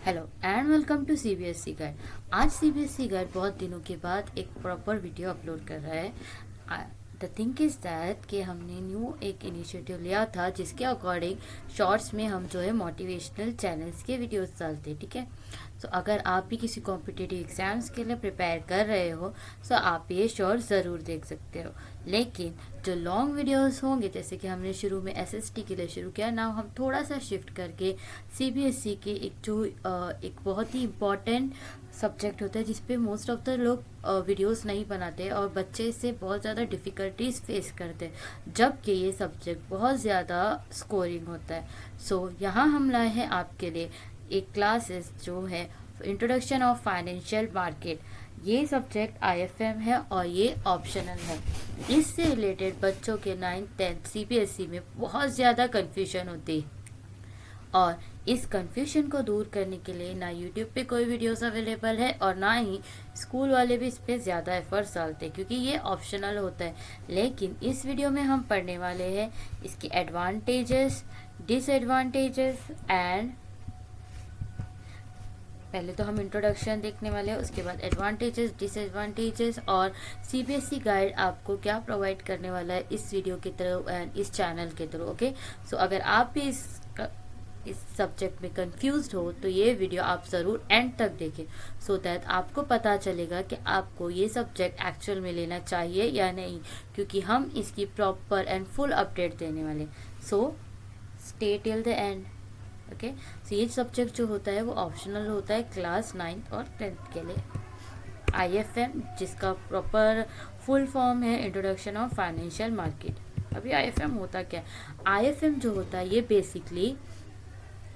Hello and welcome to CBSE guide. आज CBSE guide बहुत दिनों के बाद एक प्रॉपर वीडियो अपलोड कर रहा है। द थिंक इज़ दैट कि हमने न्यू एक इनिशिएटिव लिया था जिसके अकॉर्डिंग शॉर्ट्स में हम जो है मोटिवेशनल चैनल्स के वीडियोस डालते हैं। ठीक है, तो अगर आप भी किसी कॉम्पिटिटिव एग्जाम्स के लिए प्रिपेयर कर रहे हो तो आप ये शॉर्ट्स ज़रूर देख सकते हो। लेकिन जो लॉन्ग वीडियोस होंगे, जैसे कि हमने शुरू में एसएसटी के लिए शुरू किया, नाउ हम थोड़ा सा शिफ्ट करके सीबीएसई के एक बहुत ही इम्पॉर्टेंट सब्जेक्ट होता है जिसपे मोस्ट ऑफ द लोग वीडियोस नहीं बनाते और बच्चे इससे बहुत ज़्यादा डिफ़िकल्टीज फेस करते हैं, जबकि ये सब्जेक्ट बहुत ज़्यादा स्कोरिंग होता है। सो यहाँ हम लाए हैं आपके लिए एक क्लासेस जो है इंट्रोडक्शन ऑफ फाइनेंशियल मार्केट। ये सब्जेक्ट आईएफएम है और ये ऑप्शनल है। इससे रिलेटेड बच्चों के 9th 10th सीबीएसई में बहुत ज़्यादा कन्फ्यूजन होती है और इस कन्फ्यूजन को दूर करने के लिए ना यूट्यूब पे कोई वीडियोस अवेलेबल है और ना ही स्कूल वाले भी इस पर ज़्यादा एफर्ट्स डालते हैं, क्योंकि ये ऑप्शनल होता है। लेकिन इस वीडियो में हम पढ़ने वाले हैं इसके एडवांटेजेस, डिसएडवांटेजेस एंड पहले तो हम इंट्रोडक्शन देखने वाले हैं, उसके बाद एडवांटेजेस, डिसएडवांटेजेस और सीबीएसई गाइड आपको क्या प्रोवाइड करने वाला है इस वीडियो के थ्रू एंड इस चैनल के थ्रू। ओके, सो अगर आप भी इस सब्जेक्ट में कंफ्यूज्ड हो तो ये वीडियो आप ज़रूर एंड तक देखें, सो दैट आपको पता चलेगा कि आपको ये सब्जेक्ट एक्चुअल में लेना चाहिए या नहीं, क्योंकि हम इसकी प्रॉपर एंड फुल अपडेट देने वाले। So stay till the end. Okay, so ये सब्जेक्ट जो होता है वो ऑप्शनल होता है क्लास 9th और 10th के लिए। आईएफएम, जिसका प्रॉपर फुल फॉर्म है इंट्रोडक्शन ऑफ फाइनेंशियल मार्केट। अभी आईएफएम होता क्या है? आईएफएम जो होता है ये बेसिकली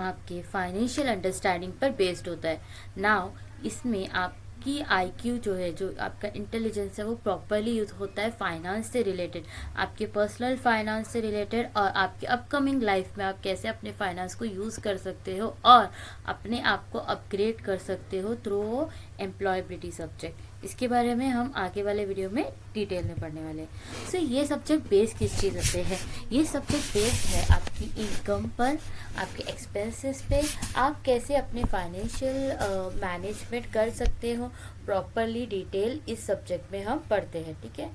आपके फाइनेंशियल अंडरस्टैंडिंग पर बेस्ड होता है। नाउ इसमें आपकी आईक्यू जो है, जो आपका इंटेलिजेंस है, वो प्रॉपरली यूज होता है फाइनेंस से रिलेटेड, आपके पर्सनल फाइनेंस से रिलेटेड और आपके अपकमिंग लाइफ में आप कैसे अपने फाइनेंस को यूज़ कर सकते हो और अपने आप को अपग्रेड कर सकते हो थ्रू एम्प्लॉयबिलिटी सब्जेक्ट। इसके बारे में हम आगे वाले वीडियो में डिटेल में पढ़ने वाले हैं। सो ये सब्जेक्ट बेस किस चीज़ पे है? ये सब्जेक्ट बेस है आपकी इनकम पर, आपके एक्सपेंसेस पे, आप कैसे अपने फाइनेंशियल मैनेजमेंट कर सकते हो प्रॉपरली। डिटेल इस सब्जेक्ट में हम पढ़ते हैं। ठीक है,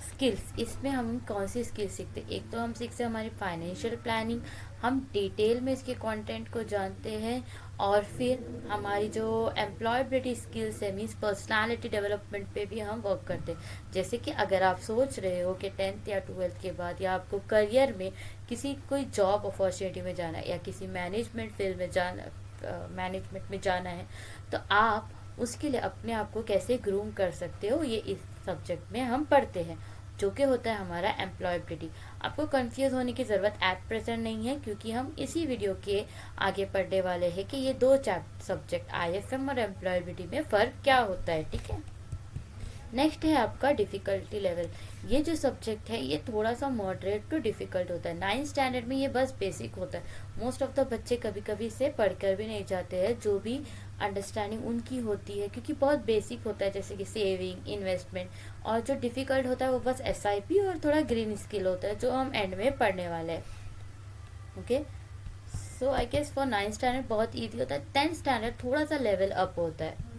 स्किल्स, इसमें हम कौन सी स्किल्स सीखते हैं? एक तो हम सीखते हैं हमारी फाइनेंशियल प्लानिंग, हम डिटेल में इसके कंटेंट को जानते हैं और फिर हमारी जो एम्प्लॉयबिलिटी स्किल्स है, मीन्स पर्सनालिटी डेवलपमेंट पे भी हम वर्क करते हैं। जैसे कि अगर आप सोच रहे हो कि 10th या 12th के बाद या आपको करियर में कोई जॉब अपॉर्चुनिटी में जाना है या किसी मैनेजमेंट फील्ड में मैनेजमेंट में जाना है, तो आप उसके लिए अपने आप को कैसे ग्रूम कर सकते हो, ये इस सब्जेक्ट में हम पढ़ते हैं, जो कि होता है हमारा एम्प्लॉयबिलिटी। आपको कंफ्यूज होने की ज़रूरत एट प्रेजेंट नहीं है, क्योंकि हम इसी वीडियो के आगे पढ़ने वाले हैं कि ये दो सब्जेक्ट आईएफएम और एम्प्लॉयबिलिटी में फ़र्क क्या होता है। ठीक है, नेक्स्ट है आपका डिफ़िकल्टी लेवल। ये जो सब्जेक्ट है ये थोड़ा सा मॉडरेट टू डिफ़िकल्ट होता है। 9th स्टैंडर्ड में ये बस बेसिक होता है। मोस्ट ऑफ द बच्चे कभी कभी इसे पढ़कर भी नहीं जाते हैं, जो भी अंडरस्टैंडिंग उनकी होती है, क्योंकि बहुत बेसिक होता है, जैसे कि सेविंग, इन्वेस्टमेंट। और जो डिफ़िकल्ट होता है वो बस एसआईपी और थोड़ा ग्रीन स्किल होता है, जो हम एंड में पढ़ने वाले हैं। Okay, so I guess for 9th standard बहुत ईजी होता है। 10th स्टैंडर्ड थोड़ा सा लेवल अप होता है।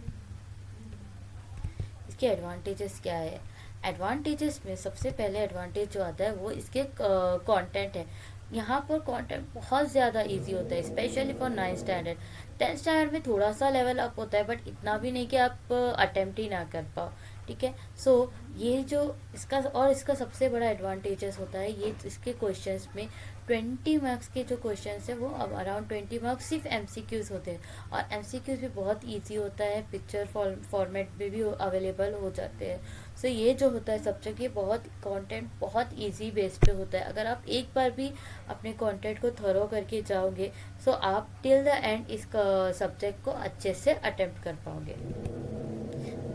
इसके एडवांटेजेस क्या है? एडवांटेजेस में सबसे पहले एडवांटेज जो आता है वो इसके कंटेंट है। यहाँ पर कंटेंट बहुत ज़्यादा इजी होता है, specially for 9th standard. 10th standard में थोड़ा सा लेवल अप होता है, बट इतना भी नहीं कि आप अटेम्प्ट ही ना कर पाओ। ठीक है, सो ये जो इसका सबसे बड़ा एडवांटेजेस होता है, ये इसके क्वेश्चंस में 20 मार्क्स के जो क्वेश्चंस है वो अराउंड 20 मार्क्स सिर्फ एमसीक्यूज होते हैं और एमसीक्यूज भी बहुत इजी होता है, पिक्चर फॉर्मेट में भी अवेलेबल हो जाते हैं। सो ये जो होता है सब्जेक्ट, ये बहुत कंटेंट बहुत इजी बेस पे होता है। अगर आप एक बार भी अपने कंटेंट को थरो करके जाओगे, सो आप टिल द एंड इस सब्जेक्ट को अच्छे से अटेम्प्ट कर पाओगे।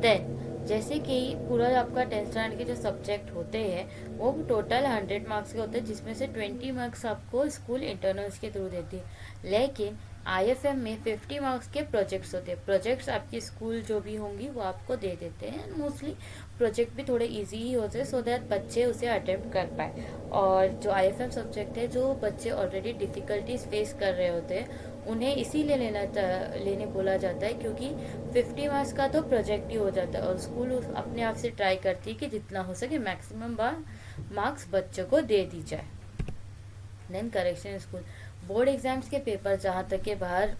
देन जैसे कि पूरा आपका 10th स्टैंडर्ड के जो सब्जेक्ट होते हैं वो टोटल 100 मार्क्स के होते हैं, जिसमें से 20 मार्क्स आपको स्कूल इंटरनल्स के थ्रू देती है। लेकिन आईएफएम में 50 मार्क्स के प्रोजेक्ट्स होते हैं। प्रोजेक्ट्स आपकी स्कूल जो भी होंगी वो आपको दे देते हैं। मोस्टली प्रोजेक्ट भी थोड़े इजी ही होते हैं, सो दैट बच्चे उसे अटेम्प्ट कर पाए। और जो आईएफएम सब्जेक्ट है, जो बच्चे ऑलरेडी डिफ़िकल्टीज फेस कर रहे होते हैं उन्हें इसीलिए लेने बोला जाता है क्योंकि 50 मार्क्स का तो प्रोजेक्ट ही हो जाता है और स्कूल अपने आप से ट्राई करती है कि जितना हो सके मैक्सिमम बार मार्क्स बच्चों को दे दी जाए। Then correction school board exams के पेपर जहाँ तक के बाहर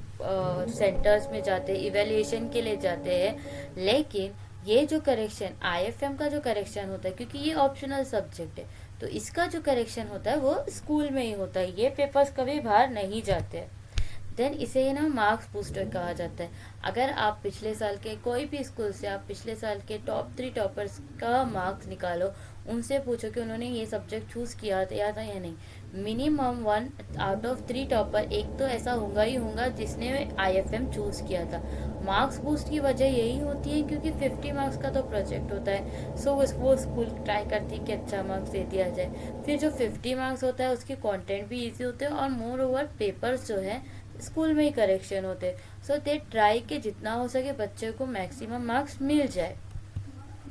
सेंटर्स में जाते हैं, इवेल्युएशन के लिए जाते हैं, लेकिन ये जो करेक्शन आईएफएम का जो करेक्शन होता है, क्योंकि ये ऑप्शनल सब्जेक्ट है तो इसका जो करेक्शन होता है वो स्कूल में ही होता है, ये पेपर्स कभी बाहर नहीं जाते हैं। देन इसे ही ना मार्क्स बूस्टर कहा जाता है। अगर आप पिछले साल के कोई भी स्कूल से आप पिछले साल के टॉप 3 टॉपर्स का मार्क्स निकालो, उनसे पूछो कि उन्होंने ये सब्जेक्ट चूज़ किया था या नहीं, मिनिमम 1 आउट ऑफ 3 टॉपर एक तो ऐसा होगा ही होगा जिसने आईएफएम चूज़ किया था। मार्क्स बूस्ट की वजह यही होती है क्योंकि 50 मार्क्स का तो प्रोजेक्ट होता है, सो वो स्कूल ट्राई करती है कि अच्छा मार्क्स दे दिया जाए। फिर जो 50 मार्क्स होता है उसके कंटेंट भी इजी होते हैं और मोर ओवर पेपर्स जो है स्कूल में ही करेक्शन होते, सो दे ट्राई के जितना हो सके बच्चे को मैक्सिमम मार्क्स मिल जाए।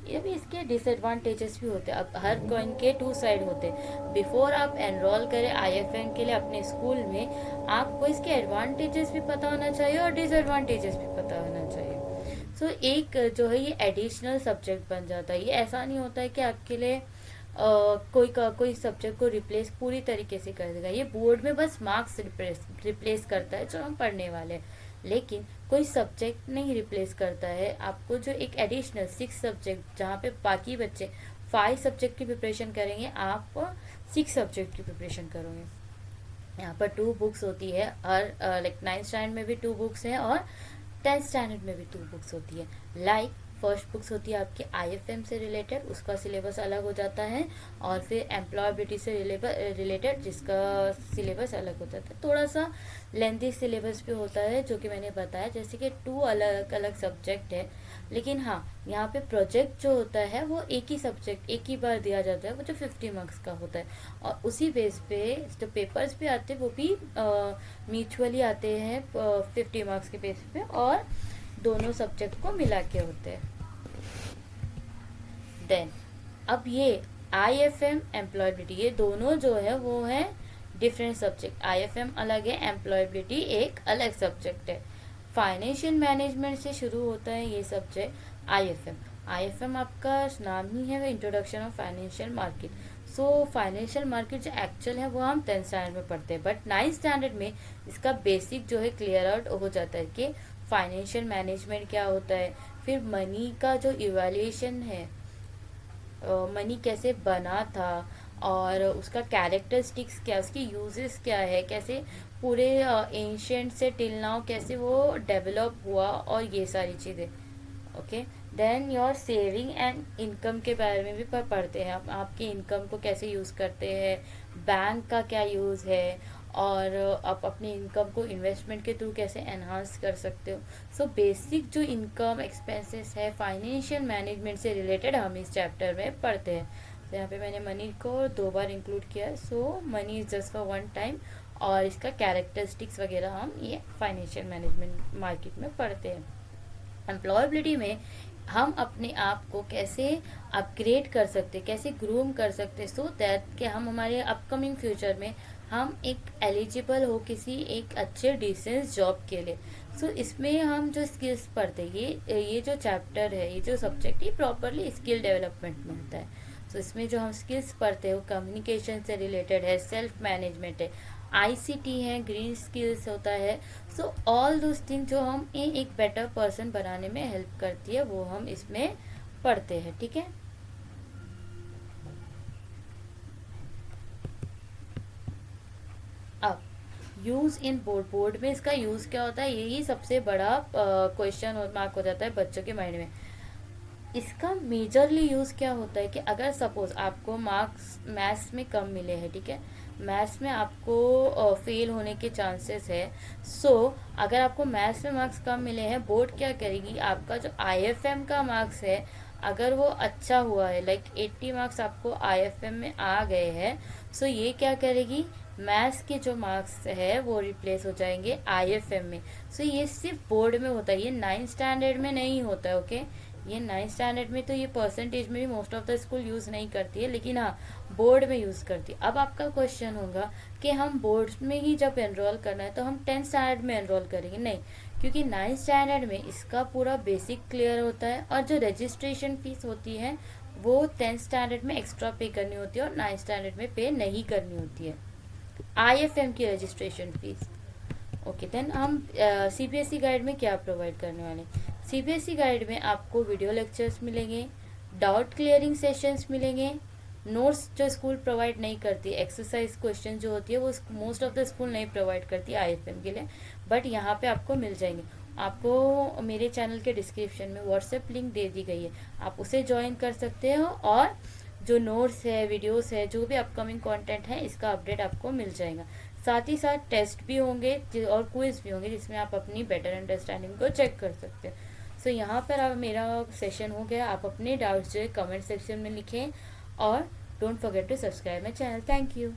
ये भी इसके डिसएडवांटेजेस भी होते हैं। अब हर कॉइन के 2 साइड होते हैं। बिफोर आप एनरोल करें आईएफएम के लिए अपने स्कूल में, आपको इसके एडवांटेजेस भी पता होना चाहिए और डिसएडवांटेजेस भी पता होना चाहिए। सो एक जो है ये एडिशनल सब्जेक्ट बन जाता है। ये ऐसा नहीं होता है कि आपके लिए कोई सब्जेक्ट को रिप्लेस पूरी तरीके से कर देगा। ये बोर्ड में बस मार्क्स रिप्लेस करता है जो हम पढ़ने वाले हैं, लेकिन कोई सब्जेक्ट नहीं रिप्लेस करता है। आपको जो एक एडिशनल 6 सब्जेक्ट जहाँ पे बाकी बच्चे 5 सब्जेक्ट की प्रिपरेशन करेंगे, आप 6 सब्जेक्ट की प्रिपरेशन करोगे। यहाँ पर 2 बुक्स होती है, हर लाइक 9th स्टैंडर्ड में भी 2 बुक्स हैं और 10th स्टैंडर्ड में भी 2 बुक्स होती है। लाइक फर्स्ट बुक्स होती है आपके आईएफएम से रिलेटेड, उसका सिलेबस अलग हो जाता है, और फिर एम्प्लॉयबिलिटी से रिलेटेड जिसका सिलेबस अलग हो जाता है। थोड़ा सा लेंथी सिलेबस भी होता है जो कि मैंने बताया, जैसे कि 2 अलग अलग सब्जेक्ट है, लेकिन हाँ यहाँ पे प्रोजेक्ट जो होता है वो एक ही सब्जेक्ट एक ही बार दिया जाता है, वो जो 50 मार्क्स का होता है, और उसी बेस पे जो पेपर्स भी आते हैं वो भी म्यूचुअली आते हैं 50 मार्क्स के बेस पे, और दोनों सब्जेक्ट को मिला के होते हैं। देन अब ये आईएफएम एम्प्लॉयबिलिटी, ये दोनों जो है वो है डिफरेंट सब्जेक्ट। आईएफएम अलग है, एम्प्लॉयबिलिटी एक अलग सब्जेक्ट है। फाइनेंशियल मैनेजमेंट से शुरू होता है ये सब्जेक्ट आईएफएम। आईएफएम आपका नाम ही है, introduction of financial market. So financial market जो एक्चुअल है वो हम 10th स्टैंडर्ड में पढ़ते हैं, बट 9th स्टैंडर्ड में इसका बेसिक जो है क्लियर आउट हो जाता है कि फाइनेंशियल मैनेजमेंट क्या होता है, फिर मनी का जो इवैल्यूएशन है, मनी कैसे बना था और उसका कैरेक्टरिस्टिक्स क्या, उसकी यूजेस क्या है, कैसे पूरे एंशियंट से टिल नाउ कैसे वो डेवलप हुआ, और ये सारी चीज़ें। Okay, then your saving and income के बारे में भी पढ़ते हैं। आप आपकी इनकम को कैसे यूज़ करते हैं, बैंक का क्या यूज़ है, और आप अपनी इनकम को इन्वेस्टमेंट के थ्रू कैसे एनहांस कर सकते हो। सो बेसिक जो इनकम एक्सपेंसेस है फाइनेंशियल मैनेजमेंट से रिलेटेड हम इस चैप्टर में पढ़ते हैं। तो यहाँ पे मैंने मनी को 2 बार इंक्लूड किया है, so money is just for 1 time, और इसका कैरेक्टरिस्टिक्स वगैरह हम ये फाइनेंशियल मैनेजमेंट मार्केट में पढ़ते हैं। एम्प्लॉयबिलिटी में हम अपने आप को कैसे अपग्रेड कर सकते, कैसे ग्रूम कर सकते, सो दैट कि हम हमारे अपकमिंग फ्यूचर में हम एक एलिजिबल हो किसी एक अच्छे डिसेंस जॉब के लिए। सो इसमें हम जो स्किल्स पढ़ते हैं, ये जो चैप्टर है, ये जो सब्जेक्ट है प्रॉपरली स्किल डेवलपमेंट में होता है। सो इसमें जो हम स्किल्स पढ़ते हैं वो कम्युनिकेशन से रिलेटेड है, सेल्फ मैनेजमेंट है, आईसीटी है, ग्रीन स्किल्स होता है। सो ऑल दोज थिंग जो हम एक बेटर पर्सन बनाने में हेल्प करती है वो हम इसमें पढ़ते हैं। ठीक है, अब यूज़ इन बोर्ड में इसका यूज़ क्या होता है, यही सबसे बड़ा क्वेश्चन मार्क हो जाता है बच्चों के माइंड में। इसका मेजरली यूज़ क्या होता है कि अगर सपोज आपको मार्क्स मैथ्स में कम मिले हैं, ठीक है, मैथ्स में आपको फेल होने के चांसेस है। सो अगर आपको मैथ्स में मार्क्स कम मिले हैं, बोर्ड क्या करेगी, आपका जो आईएफएम का मार्क्स है अगर वो अच्छा हुआ है, लाइक 80 मार्क्स आपको आईएफएम में आ गए हैं, सो ये क्या करेगी, मैथ्स के जो मार्क्स है वो रिप्लेस हो जाएंगे आईएफएम में। सो ये सिर्फ बोर्ड में होता है, ये 9th स्टैंडर्ड में नहीं होता है। ओके, ये 9th स्टैंडर्ड में तो ये परसेंटेज में भी most of the school use नहीं करती है, लेकिन हाँ बोर्ड में यूज़ करती है। अब आपका क्वेश्चन होगा कि हम बोर्ड में ही जब एनरोल करना है तो हम 10th स्टैंडर्ड में एनरोल करेंगे, नहीं, क्योंकि 9th स्टैंडर्ड में इसका पूरा बेसिक क्लियर होता है और जो रजिस्ट्रेशन फीस होती है वो 10th स्टैंडर्ड में एक्स्ट्रा पे करनी होती है और 9th स्टैंडर्ड में पे नहीं करनी होती है, IFM की रजिस्ट्रेशन फीस। ओके, देन हम CBSE गाइड में क्या प्रोवाइड करने वाले हैं। CBSE गाइड में आपको वीडियो लेक्चर्स मिलेंगे, डाउट क्लियरिंग सेशंस मिलेंगे, नोट्स जो स्कूल प्रोवाइड नहीं करती, एक्सरसाइज क्वेश्चन जो होती है वो मोस्ट ऑफ द स्कूल नहीं प्रोवाइड करती IFM के लिए, बट यहाँ पे आपको मिल जाएंगे। आपको मेरे चैनल के डिस्क्रिप्शन में व्हाट्सएप लिंक दे दी गई है, आप उसे ज्वाइन कर सकते हो और जो नोट्स है, वीडियोस है, जो भी अपकमिंग कंटेंट है, इसका अपडेट आपको मिल जाएगा। साथ ही साथ टेस्ट भी होंगे और क्विज भी होंगे जिसमें आप अपनी बेटर अंडरस्टैंडिंग को चेक कर सकते हैं। सो यहाँ पर अब मेरा सेशन हो गया। आप अपने डाउट्स जो है कमेंट सेक्शन में लिखें और don't forget to subscribe my channel. Thank you.